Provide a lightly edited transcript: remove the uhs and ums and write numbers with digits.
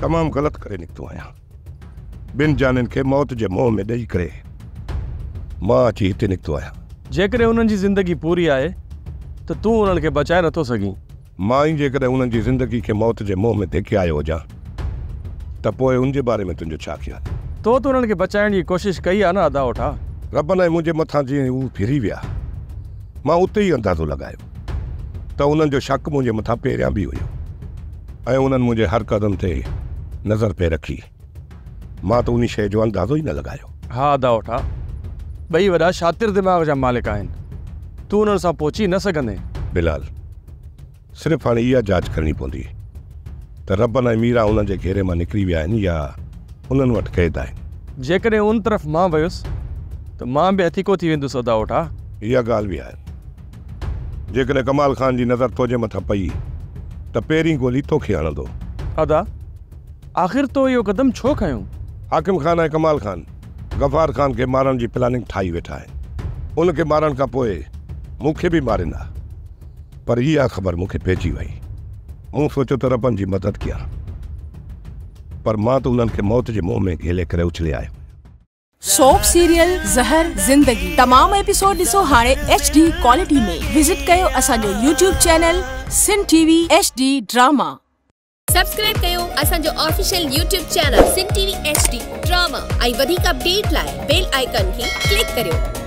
तमाम गलत करे निकतो आया। बिन जानन के मौत जे मोह में दई करे मां अची हिते निकतो आया। जेकरे उन्हनि जी जिंदगी पूरी आहे तो तू उन्हनि के बचाए नथो सघीं। मां ही जेकॾहिं उन्हनि जी ज़िंदगी के मौत जे मोह में देखे आयो हुजां त पोइ उन जे बारे में तुंहिंजो छा ख्याल? तो उन्हनि के बचाइण जी कोशिश कई आहे न अदा वठा। रब ने मुंहिंजे मथां जीअं हू फिरी विया मां उते ई अंदाज़ो लॻायो त उन्हनि जो शक मुंहिंजे मथां पहिरियां बि हुयो ऐं उन्हनि मुंहिंजे हर कदम ते नज़र पे रखी। मां त उन शइ जो अंदाज़ो ई न लॻायो। हाँ अदा वठा, ॿई वॾा शातिर दिमाग़ जा मालिक आहिनि। तू उन्हनि सां पहुची न सघंदे। बिलाल, सिर्फ़ु हाणे इहा जांच करणी पवंदी त रब ऐं मीरा उन्हनि जे घेरे मां निकिरी विया आहिनि या उन्हनि वटि क़ैद आहिनि। जेकॾहिं उन तरफ़ मां वियुसि त मां बि हथीको थी वेंदुसि अदा वठा। इहा ॻाल्हि बि आहे। जेकॾहिं कमाल खान जी नज़र तुंहिंजे मथां पई त पहिरीं गोली तोखे हणंदो। अदा आख़िर तो इहो कदम छो खयूं? हाकिम खान ऐं कमाल खान गफ़ार खान खे मारण जी प्लानिंग ठाही वेठा आहिनि। उनखे मारण खां पोइ मूंखे बि मारींदा, पर इहा ख़बर मूंखे पइजी वई। मूं सोचियो त रबनि जी मदद कयां, पर मां त उन्हनि खे मौत जे मुंहं में घेले करे उछले आयो। सोप सीरियल ज़हर ज़िंदगी तमाम एपिसोड ॾिसो हाणे HD क्वालिटी में। विजिट कयो असांजो YouTube चैनल सिन TV HD ड्रामा। सब्सक्राइब कयो असांजो ऑफिशियल YouTube चैनल सिन TV HD ड्रामा ऐं वधीक अपडेट लाइ बेल आइकन खे क्लिक करियो।